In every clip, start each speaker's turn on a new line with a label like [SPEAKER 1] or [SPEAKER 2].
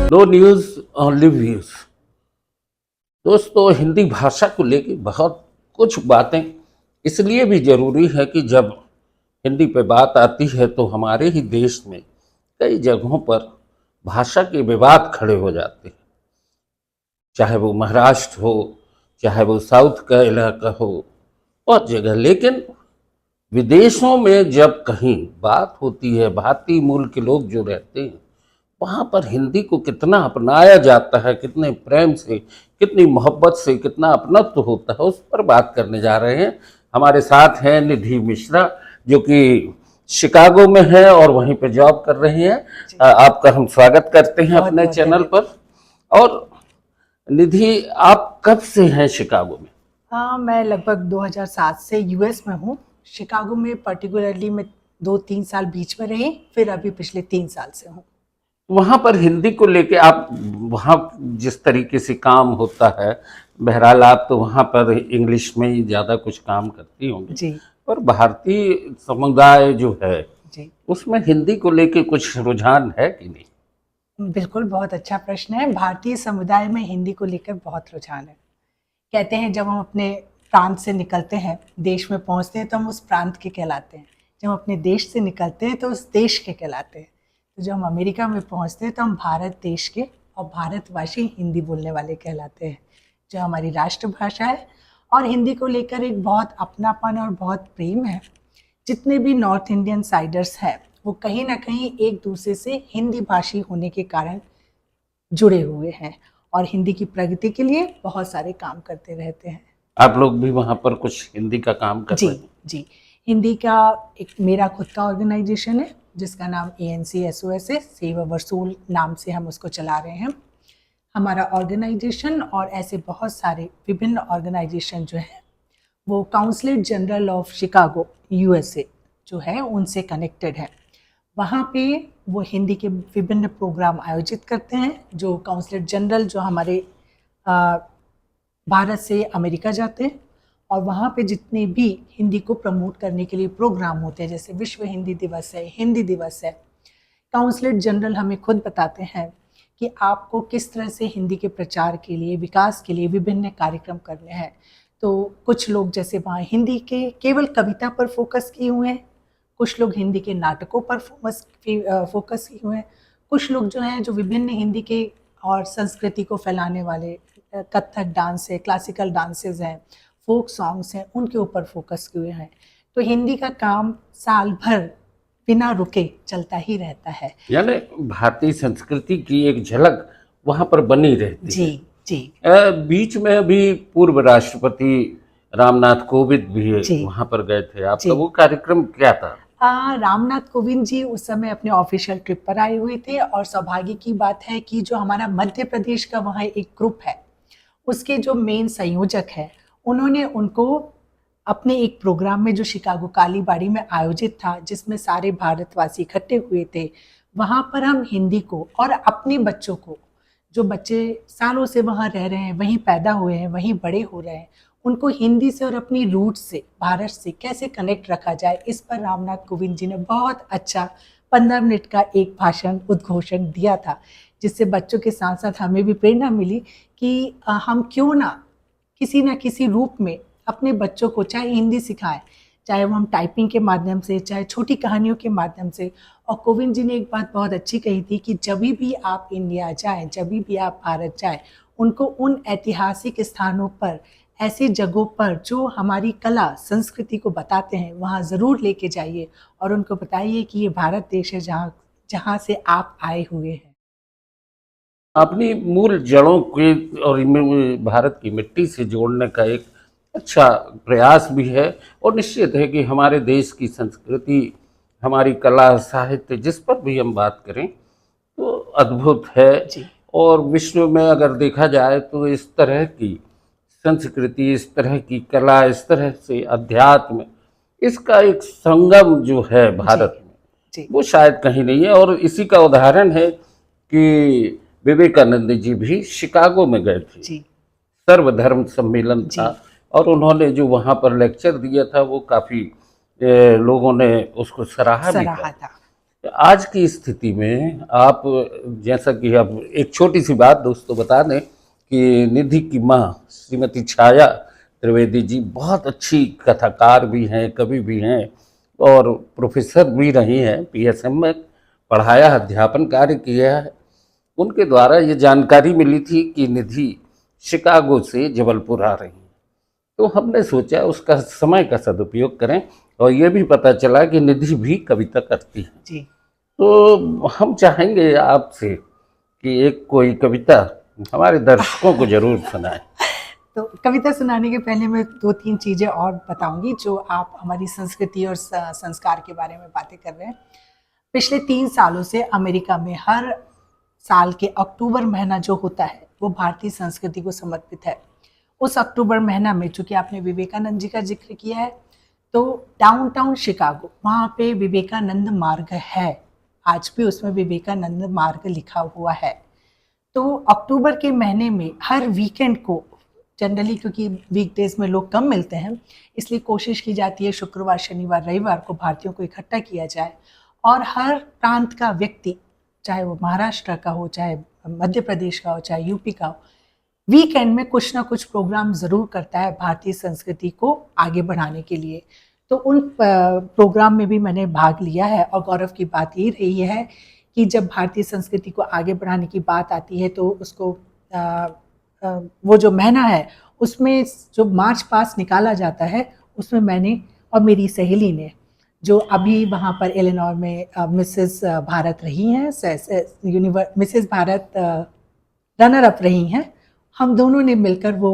[SPEAKER 1] No news only views. दोस्तों, हिंदी भाषा को लेके बहुत कुछ बातें इसलिए भी ज़रूरी है कि जब हिंदी पे बात आती है तो हमारे ही देश में कई जगहों पर भाषा के विवाद खड़े हो जाते हैं। चाहे वो महाराष्ट्र हो, चाहे वो साउथ का इलाका हो, बहुत जगह। लेकिन विदेशों में जब कहीं बात होती है, भारतीय मूल के लोग जो रहते हैं, वहाँ पर हिंदी को कितना अपनाया जाता है, कितने प्रेम से, कितनी मोहब्बत से, कितना अपनत्व होता है, उस पर बात करने जा रहे हैं। हमारे साथ हैं निधि मिश्रा, जो कि शिकागो में है और वहीं पे जॉब कर रही हैं। आपका हम स्वागत करते हैं अपने चैनल पर। और निधि, आप कब से हैं शिकागो में?
[SPEAKER 2] हाँ, मैं लगभग 2007 से यूएस में हूँ। शिकागो में पर्टिकुलरली मैं 2-3 साल बीच में रही, फिर अभी पिछले 3 साल से हूँ।
[SPEAKER 1] वहाँ पर हिंदी को लेके आप, वहाँ जिस तरीके से काम होता है, बहरहाल आप तो वहाँ पर इंग्लिश में ही ज़्यादा कुछ काम करती होंगी,
[SPEAKER 2] जी
[SPEAKER 1] पर भारतीय समुदाय जो है
[SPEAKER 2] जी,
[SPEAKER 1] उसमें हिंदी को लेके कुछ रुझान है कि नहीं?
[SPEAKER 2] बिल्कुल, बहुत अच्छा प्रश्न है। भारतीय समुदाय में हिंदी को लेकर बहुत रुझान है। कहते हैं जब हम अपने प्रांत से निकलते हैं, देश में पहुँचते हैं तो हम उस प्रांत के कहलाते हैं। जब हम अपने देश से निकलते हैं तो उस देश के कहलाते हैं। तो जब हम अमेरिका में पहुँचते हैं तो हम भारत देश के और भारतवासी हिंदी बोलने वाले कहलाते हैं, जो हमारी राष्ट्रभाषा है। और हिंदी को लेकर एक बहुत अपनापन और बहुत प्रेम है। जितने भी नॉर्थ इंडियन साइडर्स हैं, वो कहीं ना कहीं एक दूसरे से हिंदी भाषी होने के कारण जुड़े हुए हैं और हिंदी की प्रगति के लिए बहुत सारे काम करते रहते हैं।
[SPEAKER 1] आप लोग भी वहाँ पर कुछ हिंदी का काम कर
[SPEAKER 2] जी
[SPEAKER 1] रहे हैं?
[SPEAKER 2] जी, हिंदी का एक मेरा खुद का ऑर्गेनाइजेशन है जिसका नाम ANCSOS है। सेव अवर सोल नाम से हम उसको चला रहे हैं। हमारा ऑर्गेनाइजेशन और ऐसे बहुत सारे विभिन्न ऑर्गेनाइजेशन जो हैं, वो consulate general of Chicago USA जो है उनसे कनेक्टेड है। वहाँ पे वो हिंदी के विभिन्न प्रोग्राम आयोजित करते हैं। जो काउंसलेट जनरल जो हमारे भारत से अमेरिका जाते हैं और वहाँ पे जितने भी हिंदी को प्रमोट करने के लिए प्रोग्राम होते हैं, जैसे विश्व हिंदी दिवस है, हिंदी दिवस है, काउंसलेट जनरल हमें खुद बताते हैं कि आपको किस तरह से हिंदी के प्रचार के लिए, विकास के लिए विभिन्न कार्यक्रम करने हैं। तो कुछ लोग जैसे वहाँ हिंदी के केवल कविता पर फोकस किए हुए हैं, कुछ लोग हिंदी के नाटकों पर फोकस किए हुए हैं, कुछ लोग जो हैं जो विभिन्न हिंदी के और संस्कृति को फैलाने वाले कथक डांस है, क्लासिकल डांसेस हैं, फोक सॉन्ग्स हैं, उनके ऊपर फोकस किए हैं। तो हिंदी का काम साल भर बिना रुके चलता ही रहता है।
[SPEAKER 1] यानी भारतीय संस्कृति की एक झलक वहाँ पर बनी रहती
[SPEAKER 2] जी
[SPEAKER 1] है।
[SPEAKER 2] जी
[SPEAKER 1] बीच में अभी पूर्व राष्ट्रपति रामनाथ कोविंद भी
[SPEAKER 2] जी
[SPEAKER 1] वहाँ पर गए थे। आपका
[SPEAKER 2] जी।
[SPEAKER 1] वो कार्यक्रम क्या था?
[SPEAKER 2] रामनाथ कोविंद जी उस समय अपने ऑफिशियल ट्रिप पर आए हुए थे और सौभाग्य की बात है कि जो हमारा मध्य प्रदेश का वहाँ एक ग्रुप है, उसके जो मेन संयोजक हैं, उन्होंने उनको अपने एक प्रोग्राम में जो शिकागो कालीबाड़ी में आयोजित था, जिसमें सारे भारतवासी इकट्ठे हुए थे, वहाँ पर हम हिंदी को और अपने बच्चों को, जो बच्चे सालों से वहाँ रह रहे हैं, वहीं पैदा हुए हैं, वहीं बड़े हो रहे हैं, उनको हिंदी से और अपनी रूट से, भारत से कैसे कनेक्ट रखा जाए, इस पर रामनाथ कोविंद जी ने बहुत अच्छा 15 मिनट का एक भाषण उद्घोषण दिया था, जिससे बच्चों के साथ साथ हमें भी प्रेरणा मिली कि हम क्यों ना किसी रूप में अपने बच्चों को चाहे हिंदी सिखाएं, चाहे वो हम टाइपिंग के माध्यम से, चाहे छोटी कहानियों के माध्यम से। और कोविंद जी ने एक बात बहुत अच्छी कही थी कि जब भी आप इंडिया जाएं, जब भी आप भारत जाएं, उनको उन ऐतिहासिक स्थानों पर, ऐसी जगहों पर जो हमारी कला संस्कृति को बताते हैं, वहाँ ज़रूर लेके जाइए और उनको बताइए कि ये भारत देश है जहाँ से आप आए हुए हैं।
[SPEAKER 1] अपनी मूल जड़ों के और भारत की मिट्टी से जोड़ने का एक अच्छा प्रयास भी है। और निश्चित है कि हमारे देश की संस्कृति, हमारी कला साहित्य, जिस पर भी हम बात करें तो अद्भुत है।
[SPEAKER 2] जी
[SPEAKER 1] और विश्व में अगर देखा जाए तो इस तरह की संस्कृति, इस तरह की कला, इस तरह से अध्यात्म, इसका एक संगम जो है
[SPEAKER 2] जी
[SPEAKER 1] भारत में,
[SPEAKER 2] जी
[SPEAKER 1] वो शायद कहीं नहीं है। और इसी का उदाहरण है कि विवेकानंद जी भी शिकागो में गए थे,
[SPEAKER 2] जी
[SPEAKER 1] सर्वधर्म सम्मेलन था,
[SPEAKER 2] जी
[SPEAKER 1] और उन्होंने जो वहाँ पर लेक्चर दिया था वो काफ़ी लोगों ने उसको सराहा भी था।
[SPEAKER 2] सराहा था।
[SPEAKER 1] आज की स्थिति में आप, जैसा कि अब एक छोटी सी बात दोस्तों बता दें कि निधि की माँ श्रीमती छाया त्रिवेदी जी बहुत अच्छी कथाकार भी हैं, कवि भी हैं और प्रोफेसर भी रही हैं, पीएसएम में पढ़ाया, अध्यापन कार्य किया है। उनके द्वारा ये जानकारी मिली थी कि निधि शिकागो से जबलपुर आ रही हैं। तो हमने सोचा उसका समय का सदुपयोग करें और ये भी पता चला कि निधि भी कविता करती है।
[SPEAKER 2] जी।
[SPEAKER 1] तो हम चाहेंगे आपसे कि एक कोई कविता हमारे दर्शकों को जरूर सुनाएं।
[SPEAKER 2] तो कविता सुनाने के पहले मैं 2-3 चीज़ें और बताऊंगी जो आप हमारी संस्कृति और संस्कार के बारे में बातें कर रहे हैं। पिछले 3 सालों से अमेरिका में हर साल के अक्टूबर महीना जो होता है वो भारतीय संस्कृति को समर्पित है। उस अक्टूबर महीना में, चूंकि आपने विवेकानंद जी का जिक्र किया है, तो डाउनटाउन शिकागो वहाँ पे विवेकानंद मार्ग है, आज भी उसमें विवेकानंद मार्ग लिखा हुआ है। तो अक्टूबर के महीने में हर वीकेंड को, जनरली क्योंकि वीकडेज में लोग कम मिलते हैं, इसलिए कोशिश की जाती है शुक्रवार, शनिवार, रविवार को भारतीयों को इकट्ठा किया जाए और हर प्रांत का व्यक्ति, चाहे वो महाराष्ट्र का हो, चाहे मध्य प्रदेश का हो, चाहे यूपी का हो, वीकेंड में कुछ ना कुछ प्रोग्राम ज़रूर करता है भारतीय संस्कृति को आगे बढ़ाने के लिए। तो उन प्रोग्राम में भी मैंने भाग लिया है और गौरव की बात ये रही है कि जब भारतीय संस्कृति को आगे बढ़ाने की बात आती है तो उसको वो जो महीना है उसमें जो मार्च पास्ट निकाला जाता है, उसमें मैंने और मेरी सहेली ने, जो अभी वहाँ पर इलिनॉय में मिसेस भारत रही हैं, मिसेस भारत रनर अप रही हैं, हम दोनों ने मिलकर वो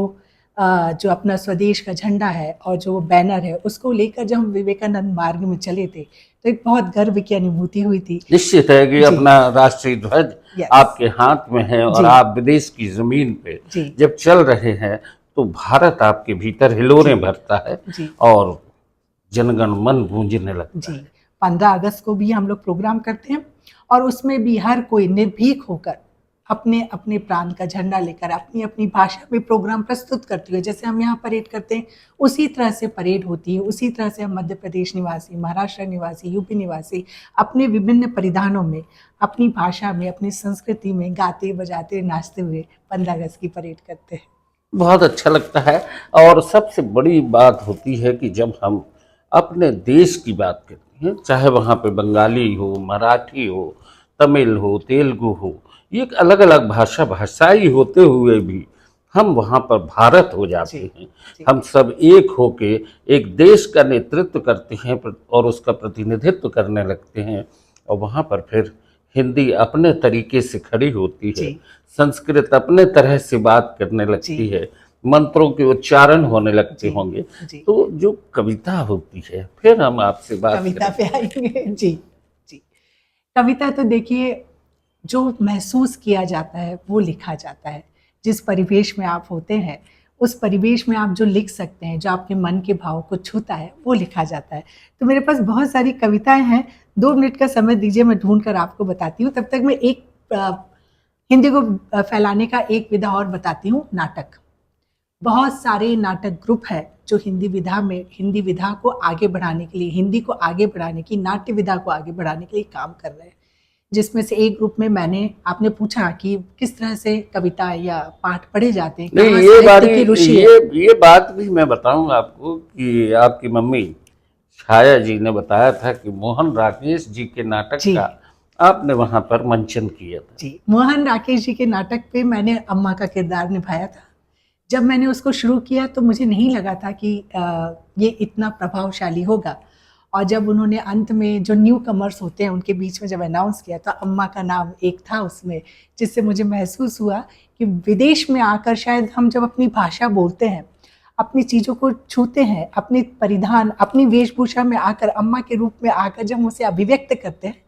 [SPEAKER 2] जो अपना स्वदेश का झंडा है और जो बैनर है उसको लेकर जब हम विवेकानंद मार्ग में चले थे तो एक बहुत गर्व की अनुभूति हुई थी।
[SPEAKER 1] निश्चित है कि अपना राष्ट्रीय ध्वज आपके हाथ में है और आप विदेश की जमीन पे जब चल रहे हैं तो भारत आपके भीतर हिलोरें भरता है और जनगण मन गूंजने लगता है।
[SPEAKER 2] 15 अगस्त को भी हम लोग प्रोग्राम करते हैं और उसमें भी हर कोई निर्भीक होकर अपने अपने प्रांत का झंडा लेकर अपनी अपनी भाषा में प्रोग्राम प्रस्तुत करती है। जैसे हम यहाँ परेड करते हैं उसी तरह से परेड होती है, उसी तरह से हम मध्य प्रदेश निवासी, महाराष्ट्र निवासी, यूपी निवासी अपने विभिन्न परिधानों में, अपनी भाषा में, अपनी संस्कृति में गाते बजाते नाचते हुए 15 अगस्त की परेड करते हैं।
[SPEAKER 1] बहुत अच्छा लगता है। और सबसे बड़ी बात होती है कि जब हम अपने देश की बात करते हैं, चाहे वहाँ पे बंगाली हो, मराठी हो, तमिल हो, तेलुगु हो, ये अलग अलग भाषाई होते हुए भी हम वहाँ पर भारत हो जाते हैं। हम सब एक होके एक देश का नेतृत्व करते हैं और उसका प्रतिनिधित्व करने लगते हैं और वहाँ पर फिर हिंदी अपने तरीके से खड़ी होती है, संस्कृत अपने तरह से बात करने लगती है, मंत्रों के उच्चारण होने लगते होंगे। तो जो कविता होती है, फिर हम आपसे बात
[SPEAKER 2] कविता पे आएंगे। जी। कविता तो देखिए, जो महसूस किया जाता है वो लिखा जाता है। जिस परिवेश में आप होते हैं उस परिवेश में आप जो लिख सकते हैं, जो आपके मन के भाव को छूता है वो लिखा जाता है। तो मेरे पास बहुत सारी कविताएं हैं, 2 मिनट का समय दीजिए, मैं ढूंढ कर आपको बताती हूँ। तब तक मैं एक हिंदी को फैलाने का एक विधा और बताती हूँ, नाटक। बहुत सारे नाटक ग्रुप है जो हिंदी विधा को आगे बढ़ाने के लिए, हिंदी को आगे बढ़ाने की, नाट्य विधा को आगे बढ़ाने के लिए काम कर रहे हैं। जिसमें से एक ग्रुप में आपने पूछा कि किस तरह से कविता या पाठ पढ़े जाते हैं।
[SPEAKER 1] नहीं, ये बात भी मैं बताऊं आपको कि आपकी मम्मी छाया जी ने बताया था कि मोहन राकेश जी के नाटक का आपने वहां पर मंचन किया था।
[SPEAKER 2] जी, मोहन राकेश जी के नाटक पे मैंने अम्मा का किरदार निभाया था। जब मैंने उसको शुरू किया तो मुझे नहीं लगा था कि ये इतना प्रभावशाली होगा, और जब उन्होंने अंत में जो न्यू कमर्स होते हैं उनके बीच में जब अनाउंस किया तो अम्मा का नाम एक था उसमें, जिससे मुझे महसूस हुआ कि विदेश में आकर शायद हम जब अपनी भाषा बोलते हैं, अपनी चीज़ों को छूते हैं, अपने परिधान, अपनी वेशभूषा में आकर, अम्मा के रूप में आकर जब हम उसे अभिव्यक्त करते हैं,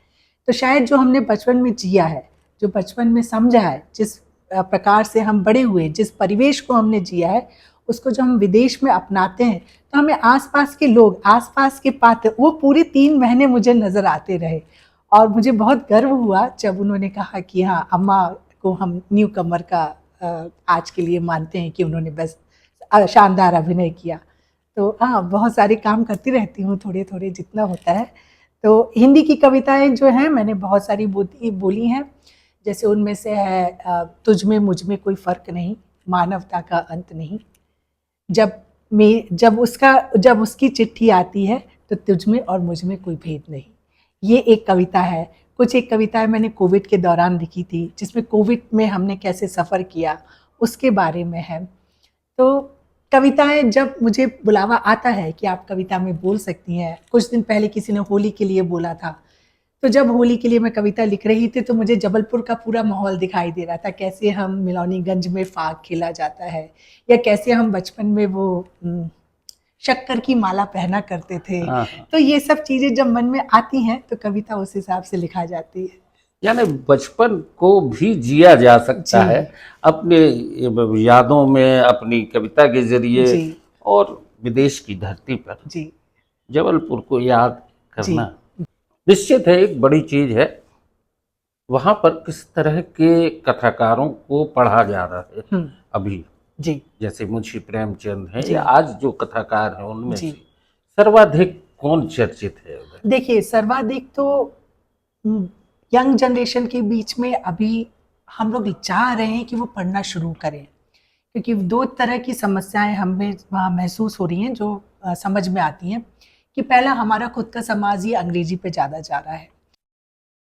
[SPEAKER 2] तो शायद जो हमने बचपन में जिया है, जो बचपन में समझा है, जिस प्रकार से हम बड़े हुए, जिस परिवेश को हमने जिया है, उसको जब हम विदेश में अपनाते हैं तो हमें आसपास के लोग, आसपास के पात्र, वो पूरे 3 महीने मुझे नज़र आते रहे। और मुझे बहुत गर्व हुआ जब उन्होंने कहा कि हाँ, अम्मा को हम न्यू कमर का आज के लिए मानते हैं कि उन्होंने बस शानदार अभिनय किया। तो हाँ, बहुत सारे काम करती रहती हूँ, थोड़े थोड़े जितना होता है। तो हिंदी की कविताएं जो हैं मैंने बहुत सारी बोली हैं, जैसे उनमें से है तुझ में मुझ में कोई फ़र्क नहीं, मानवता का अंत नहीं, जब उसकी चिट्ठी आती है तो तुझ में और मुझ में कोई भेद नहीं। ये एक कविता है। कुछ एक कविताएं मैंने कोविड के दौरान लिखी थी, जिसमें कोविड में हमने कैसे सफ़र किया उसके बारे में है। तो कविताएं जब मुझे बुलावा आता है कि आप कविता में बोल सकती हैं, कुछ दिन पहले किसी ने होली के लिए बोला था, तो जब होली के लिए मैं कविता लिख रही थी तो मुझे जबलपुर का पूरा माहौल दिखाई दे रहा था, कैसे हम मिलौनीगंज में फाग खेला जाता है, या कैसे हम बचपन में वो शक्कर की माला पहना करते थे।
[SPEAKER 1] हाँ हाँ।
[SPEAKER 2] तो ये सब चीज़ें जब मन में आती हैं तो कविता उस हिसाब से लिखा जाती है।
[SPEAKER 1] यानी बचपन को भी जिया जा सकता
[SPEAKER 2] जी।
[SPEAKER 1] है अपने यादों में, अपनी कविता के जरिए,
[SPEAKER 2] जी।
[SPEAKER 1] और विदेश की धरती पर
[SPEAKER 2] जी।
[SPEAKER 1] जबलपुर को याद
[SPEAKER 2] जी।
[SPEAKER 1] करना निश्चित है एक बड़ी चीज है। वहां पर किस तरह के कथाकारों को पढ़ा जा रहा है
[SPEAKER 2] हम्म।
[SPEAKER 1] अभी,
[SPEAKER 2] जी।
[SPEAKER 1] जैसे मुंशी प्रेमचंद हैं
[SPEAKER 2] जी।
[SPEAKER 1] या आज जो कथाकार हैं उनमें
[SPEAKER 2] जी।
[SPEAKER 1] से सर्वाधिक कौन चर्चित है उधर?
[SPEAKER 2] देखिए, सर्वाधिक तो यंग जनरेशन के बीच में अभी हम लोग चाह रहे हैं कि वो पढ़ना शुरू करें, क्योंकि दो तरह की समस्याएं हमें वहाँ महसूस हो रही हैं जो समझ में आती हैं कि पहला, हमारा खुद का समाज ही अंग्रेजी पे ज़्यादा जा रहा है।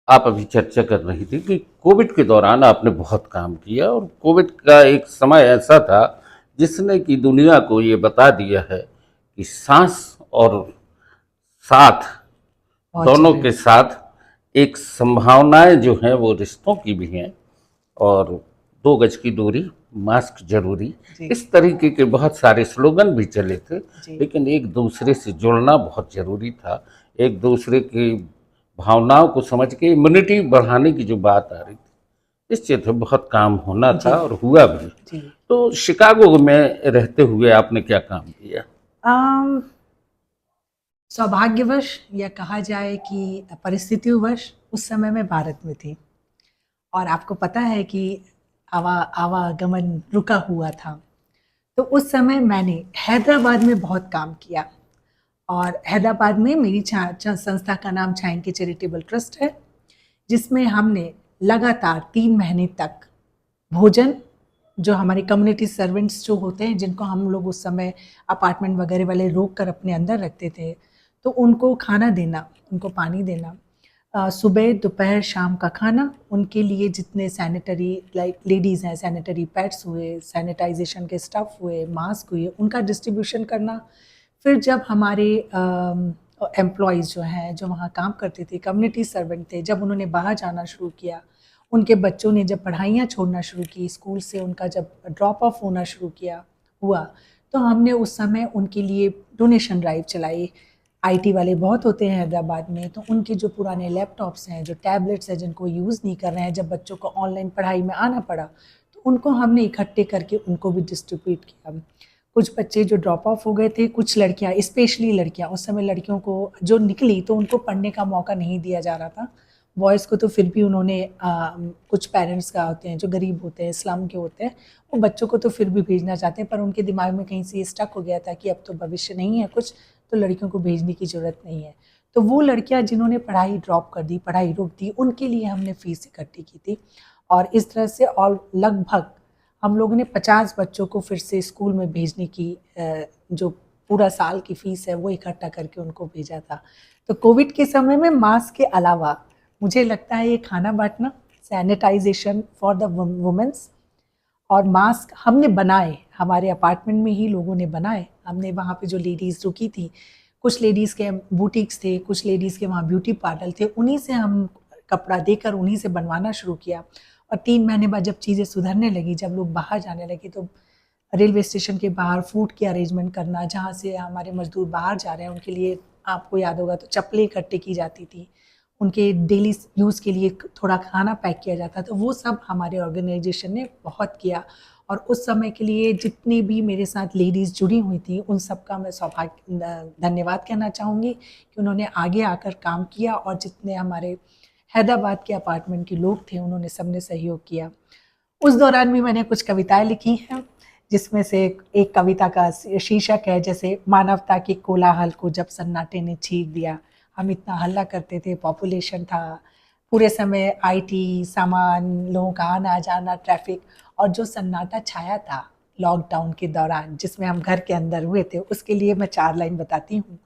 [SPEAKER 1] आप अभी चर्चा कर रही थी कि कोविड के दौरान आपने बहुत काम किया, और कोविड का एक समय ऐसा था जिसने कि दुनिया को ये बता दिया है कि सांस और साथ,
[SPEAKER 2] बहुत
[SPEAKER 1] दोनों
[SPEAKER 2] जरूरी।
[SPEAKER 1] के साथ एक संभावनाएं जो हैं वो रिश्तों की भी हैं, और 2 गज की दूरी, मास्क जरूरी,
[SPEAKER 2] जी।
[SPEAKER 1] इस तरीके के बहुत सारे स्लोगन भी चले थे।
[SPEAKER 2] जी।
[SPEAKER 1] लेकिन एक दूसरे से जुड़ना बहुत जरूरी था, एक दूसरे की भावनाओं को समझ के इम्यूनिटी बढ़ाने की जो बात आ रही थी, निश्चित है बहुत काम होना
[SPEAKER 2] जी।
[SPEAKER 1] था और हुआ भी।
[SPEAKER 2] जी।
[SPEAKER 1] तो शिकागो में रहते हुए आपने क्या काम किया?
[SPEAKER 2] अम, सौभाग्यवश या कहा जाए कि परिस्थितिवश उस समय मैं भारत में थी, और आपको पता है कि आवागमन रुका हुआ था। तो उस समय मैंने हैदराबाद में बहुत काम किया, और हैदराबाद में मेरी संस्था का नाम छायांकी चैरिटेबल ट्रस्ट है, जिसमें हमने लगातार 3 महीने तक भोजन, जो हमारे कम्युनिटी सर्वेंट्स जो होते हैं, जिनको हम लोग उस समय अपार्टमेंट वगैरह वाले रोक कर अपने अंदर रखते थे, तो उनको खाना देना, उनको पानी देना, सुबह दोपहर शाम का खाना, उनके लिए जितने सैनिटरी लाइक लेडीज़ हैं, सैनिटरी पैड्स हुए, सैनिटाइजेशन के स्टफ़ हुए, मास्क हुए, उनका डिस्ट्रीब्यूशन करना। फिर जब हमारे एम्प्लॉयज़ जो हैं, जो वहाँ काम करते थे, कम्युनिटी सर्वेंट थे, जब उन्होंने बाहर जाना शुरू किया, उनके बच्चों ने जब पढ़ाइयाँ छोड़ना शुरू की, स्कूल से उनका जब ड्रॉप ऑफ होना शुरू हुआ, तो हमने उस समय उनके लिए डोनेशन ड्राइव चलाई। आईटी वाले बहुत होते हैं हैदराबाद में, तो उनके जो पुराने लैपटॉप्स हैं, जो टैबलेट्स हैं, जिनको यूज़ नहीं कर रहे हैं, जब बच्चों को ऑनलाइन पढ़ाई में आना पड़ा, तो उनको हमने इकट्ठे करके उनको भी डिस्ट्रीब्यूट किया। कुछ बच्चे जो ड्रॉप ऑफ हो गए थे, कुछ लड़कियाँ, स्पेशली लड़कियाँ, उस समय लड़कियों को जो निकली तो उनको पढ़ने का मौका नहीं दिया जा रहा था। बॉयज़ को तो फिर भी उन्होंने कुछ पेरेंट्स का होते हैं जो गरीब होते हैं, स्लम के होते हैं, वो बच्चों को तो फिर भी भेजना चाहते हैं, पर उनके दिमाग में कहीं से ये स्टक हो गया था कि अब तो भविष्य नहीं है कुछ, तो लड़कियों को भेजने की ज़रूरत नहीं है। तो वो लड़कियां जिन्होंने पढ़ाई ड्रॉप कर दी, पढ़ाई रोक दी, उनके लिए हमने फ़ीस इकट्ठी की थी, और इस तरह से और लगभग हम लोगों ने 50 बच्चों को फिर से स्कूल में भेजने की जो पूरा साल की फ़ीस है वो इकट्ठा करके उनको भेजा था। तो कोविड के समय में मास्क के अलावा मुझे लगता है ये खाना बांटना, सैनिटाइजेशन फॉर द वुमेन्स, और मास्क हमने बनाए, हमारे अपार्टमेंट में ही लोगों ने बनाए। हमने वहाँ पे जो लेडीज़ रुकी थी, कुछ लेडीज़ के बुटीक्स थे, कुछ लेडीज़ के वहाँ ब्यूटी पार्लर थे, उन्हीं से हम कपड़ा देकर उन्हीं से बनवाना शुरू किया। और 3 महीने बाद जब चीज़ें सुधरने लगी, जब लोग बाहर जाने लगे, तो रेलवे स्टेशन के बाहर फूड की अरेंजमेंट करना, जहाँ से हमारे मजदूर बाहर जा रहे हैं उनके लिए, आपको याद होगा तो चप्पलें इकट्ठी की जाती थी, उनके डेली यूज़ के लिए थोड़ा खाना पैक किया जाता, तो वो सब हमारे ऑर्गेनाइजेशन ने बहुत किया। और उस समय के लिए जितनी भी मेरे साथ लेडीज़ जुड़ी हुई थी, उन सब का मैं धन्यवाद कहना चाहूँगी कि उन्होंने आगे आकर काम किया, और जितने हमारे हैदराबाद के अपार्टमेंट के लोग थे उन्होंने सबने सहयोग किया। उस दौरान भी मैंने कुछ कविताएं लिखी हैं, जिसमें से एक कविता का शीर्षक है, जैसे मानवता के कोलाहल को जब सन्नाटे ने छीन लिया, हम इतना हल्ला करते थे, पॉपुलेशन था, पूरे समय आईटी, सामान, लोगों का आना जाना, ट्रैफिक, और जो सन्नाटा छाया था लॉकडाउन के दौरान जिसमें हम घर के अंदर हुए थे, उसके लिए मैं 4 लाइन बताती हूँ।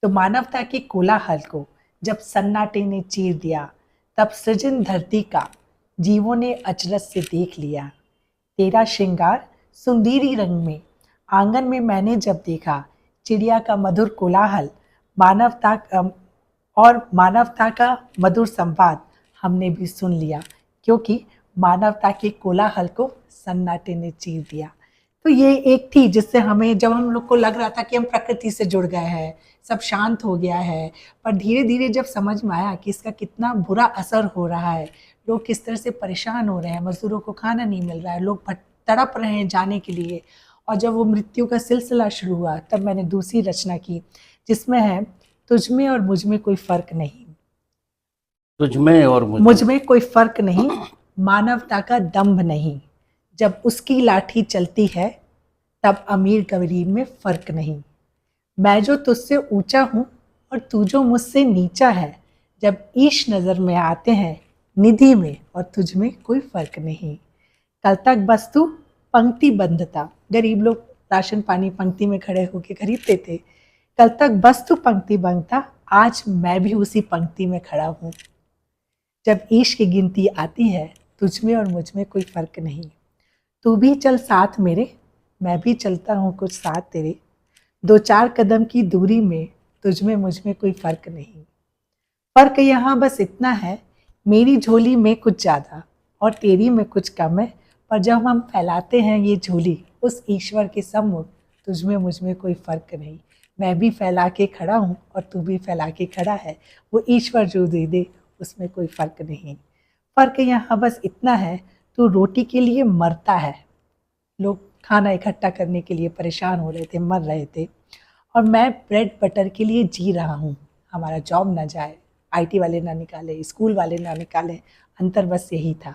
[SPEAKER 2] तो मानवता के कोलाहल को जब सन्नाटे ने चीर दिया, तब सृजन धरती का जीवों ने अचरज से देख लिया। तेरा श्रृंगार सुंदीरी रंग में आंगन में मैंने जब देखा, चिड़िया का मधुर कोलाहल, मानवता और मानवता का मधुर संवाद हमने भी सुन लिया, क्योंकि मानवता के कोलाहल को सन्नाटे ने चीर दिया। तो ये एक थी जिससे हमें, जब हम लोग को लग रहा था कि हम प्रकृति से जुड़ गए हैं, सब शांत हो गया है, पर धीरे धीरे जब समझ में आया कि इसका कितना बुरा असर हो रहा है, लोग किस तरह से परेशान हो रहे हैं, मजदूरों को खाना नहीं मिल रहा है, लोग तड़प रहे हैं जाने के लिए, और जब वो मृत्यु का सिलसिला शुरू हुआ, तब मैंने दूसरी रचना की जिसमें है, तुझ में और मुझ में कोई फर्क नहीं,
[SPEAKER 1] तुझ में और
[SPEAKER 2] मुझ में कोई फर्क नहीं, मानवता का दम्भ नहीं, जब उसकी लाठी चलती है तब अमीर गरीब में फर्क नहीं, मैं जो तुझसे ऊंचा हूँ और तू जो मुझसे नीचा है, जब ईश नज़र में आते हैं निधि में और तुझ में कोई फर्क नहीं। कल तक वस्तु पंक्ति बंद था, गरीब लोग राशन पानी पंक्ति में खड़े होकर खरीदते थे, कल तक वस्तु पंक्ति बंद था, आज मैं भी उसी पंक्ति में खड़ा हूँ। जब ईश की गिनती आती है, तुझ में और मुझ में कोई फर्क नहीं, तू भी चल साथ मेरे, मैं भी चलता हूँ कुछ साथ तेरे, 2-4 कदम की दूरी में तुझ में मुझ में कोई फर्क नहीं। फर्क यहाँ बस इतना है, मेरी झोली में कुछ ज़्यादा और तेरी में कुछ कम है, पर जब हम फैलाते हैं ये झोली उस ईश्वर के सम्मुख, तुझ में मुझ में कोई फर्क नहीं, मैं भी फैला के खड़ा हूँ और तू भी फैला के खड़ा है, वो ईश्वर जो दे दे उसमें कोई फर्क नहीं। फर्क यहाँ बस इतना है, तू रोटी के लिए मरता है, लोग खाना इकट्ठा करने के लिए परेशान हो रहे थे, मर रहे थे, और मैं ब्रेड बटर के लिए जी रहा हूँ, हमारा जॉब ना जाए, आईटी वाले ना निकाले, स्कूल वाले ना निकाले, अंतर बस यही था।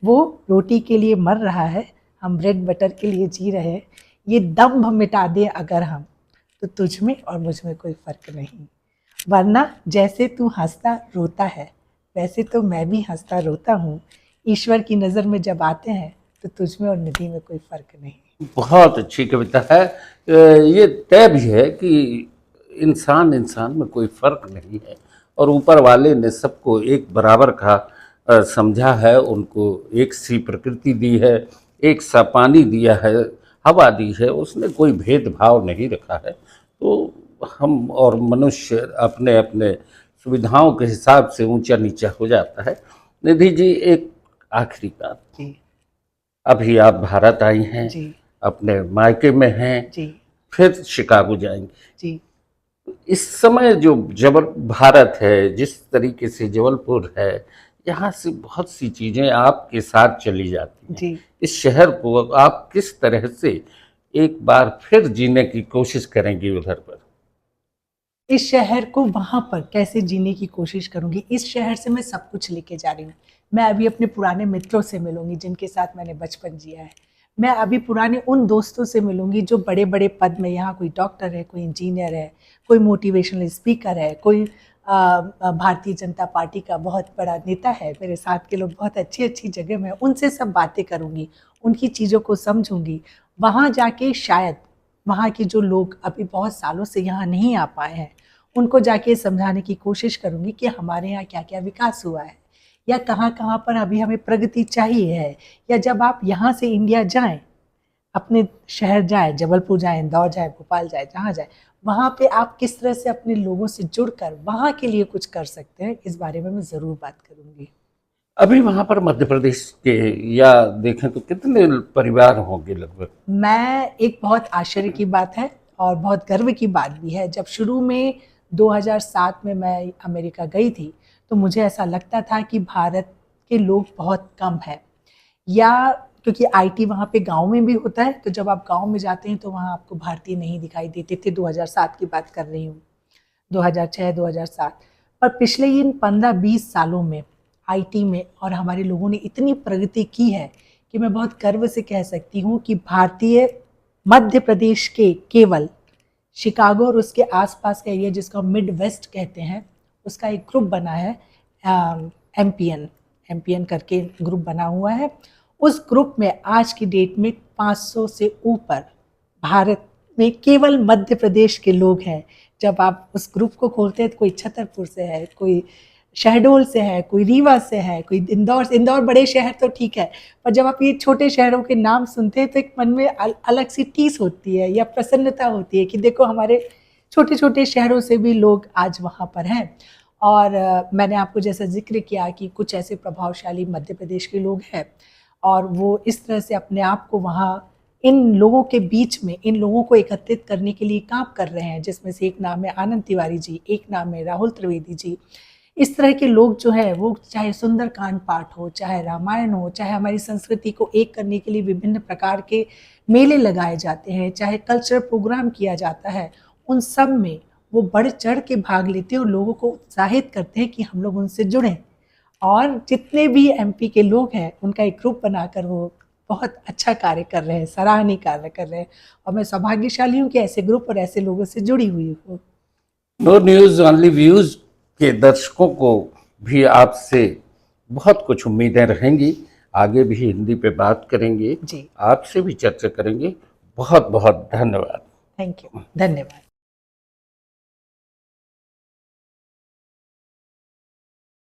[SPEAKER 2] वो रोटी के लिए मर रहा है, हम ब्रेड बटर के लिए जी रहे हैं, ये दम्भ मिटा दे अगर हम, तो तुझ में और मुझ में कोई फ़र्क नहीं, वरना जैसे तू हंसता रोता है वैसे तो मैं भी हंसता रोता हूँ, ईश्वर की नज़र में जब आते हैं तो तुझ में और निधि में कोई फ़र्क नहीं।
[SPEAKER 1] बहुत अच्छी कविता है। ये तय भी है कि इंसान इंसान में कोई फर्क नहीं है और ऊपर वाले ने सबको एक बराबर का समझा है, उनको एक सी प्रकृति दी है, एक सा पानी दिया है, हवा दी है, उसने कोई भेदभाव नहीं रखा है। तो हम और मनुष्य अपने अपने सुविधाओं के हिसाब से ऊंचा नीचा हो जाता है। निधि जी, एक आखिरी बात,
[SPEAKER 2] जी
[SPEAKER 1] अभी आप भारत आई हैं,
[SPEAKER 2] जी
[SPEAKER 1] अपने मायके में हैं,
[SPEAKER 2] जी
[SPEAKER 1] फिर शिकागो जाएंगे।
[SPEAKER 2] जी
[SPEAKER 1] इस समय जो भारत है, जिस तरीके से जबलपुर है, यहाँ से बहुत सी चीज़ें आपके साथ चली जाती हैं।
[SPEAKER 2] जी।
[SPEAKER 1] इस शहर को आप किस तरह से एक बार फिर जीने की कोशिश करेंगी उधर पर?
[SPEAKER 2] इस शहर को वहाँ पर कैसे जीने की कोशिश करूँगी, इस शहर से मैं सब कुछ लेके जा रही हूँ। मैं अभी अपने पुराने मित्रों से मिलूँगी जिनके साथ मैंने बचपन जिया है। मैं अभी पुराने उन दोस्तों से मिलूँगी जो बड़े-बड़े पद में, यहाँ कोई डॉक्टर है, कोई इंजीनियर है, कोई मोटिवेशनल स्पीकर है, कोई भारतीय जनता पार्टी का बहुत बड़ा नेता है, मेरे साथ के लोग बहुत अच्छी-अच्छी जगह में, उनसे सब बातें करूँगी, उनकी चीज़ों को समझूँगी। वहाँ जाके शायद वहाँ के जो लोग अभी बहुत सालों से यहाँ नहीं आ पाए हैं, उनको जाके समझाने की कोशिश करूँगी कि हमारे यहाँ क्या-क्या विकास हुआ है, या कहाँ-कहाँ पर अभी हमें प्रगति चाहिए है, या जब आप यहाँ से इंडिया जाएँ, अपने शहर जाएँ, जबलपुर जाएँ, इंदौर जाएँ, भोपाल जाएँ, जहाँ जाएँ, वहाँ पे आप किस तरह से अपने लोगों से जुड़कर वहाँ के लिए कुछ कर सकते हैं, इस बारे में मैं ज़रूर बात करूँगी।
[SPEAKER 1] अभी वहाँ पर मध्य प्रदेश के या देखें तो कितने परिवार होंगे लगभग?
[SPEAKER 2] मैं, एक बहुत आश्चर्य की बात है और बहुत गर्व की बात भी है, जब शुरू में 2007 में मैं अमेरिका गई थी, तो मुझे ऐसा लगता था कि भारत के लोग बहुत कम हैं, या क्योंकि आईटी वहाँ पे गाँव में भी होता है, तो जब आप गाँव में जाते हैं तो वहाँ आपको भारतीय नहीं दिखाई देते थे। 2007 की बात कर रही हूँ, 2006-2007। पर पिछले इन 15-20 सालों में आईटी में और हमारे लोगों ने इतनी प्रगति की है कि मैं बहुत गर्व से कह सकती हूँ कि भारतीय मध्य प्रदेश के केवल शिकागो और उसके आसपास का एरिया जिसको मिड वेस्ट कहते हैं, उसका एक ग्रुप बना है, एमपीएन करके ग्रुप बना हुआ है। उस ग्रुप में आज की डेट में 500 से ऊपर भारत में केवल मध्य प्रदेश के लोग हैं। जब आप उस ग्रुप को खोलते हैं तो कोई छतरपुर से है, कोई शहडोल से है, कोई रीवा से है, कोई इंदौर बड़े शहर तो ठीक है, पर जब आप ये छोटे शहरों के नाम सुनते हैं तो एक मन में अलग सी टीस होती है या प्रसन्नता होती है कि देखो हमारे छोटे छोटे शहरों से भी लोग आज वहाँ पर हैं। और मैंने आपको जैसा जिक्र किया कि कुछ ऐसे प्रभावशाली मध्य प्रदेश के लोग हैं और वो इस तरह से अपने आप को वहाँ इन लोगों के बीच में इन लोगों को एकत्रित करने के लिए काम कर रहे हैं, जिसमें से एक नाम है आनंद तिवारी जी, एक नाम है राहुल त्रिवेदी जी। इस तरह के लोग जो है वो चाहे सुंदरकांड पाठ हो, चाहे रामायण हो, चाहे हमारी संस्कृति को एक करने के लिए विभिन्न प्रकार के मेले लगाए जाते हैं, चाहे कल्चरल प्रोग्राम किया जाता है, उन सब में वो बढ़ चढ़ के भाग लेते हैं और लोगों को उत्साहित करते हैं कि हम लोग उनसे जुड़ें। और जितने भी एमपी के लोग हैं उनका एक ग्रुप बनाकर वो बहुत अच्छा कार्य कर रहे हैं, सराहनीय कार्य कर रहे हैं, और मैं सौभाग्यशाली हूँ कि ऐसे ग्रुप और ऐसे लोगों से जुड़ी हुई हूँ।
[SPEAKER 1] नो न्यूज़ ओनली व्यूज़ के दर्शकों को भी आपसे बहुत कुछ उम्मीदें रहेंगी। आगे भी हिंदी पे बात करेंगे
[SPEAKER 2] जी,
[SPEAKER 1] आपसे भी चर्चा करेंगे। बहुत बहुत धन्यवाद।
[SPEAKER 2] थैंक यू, धन्यवाद।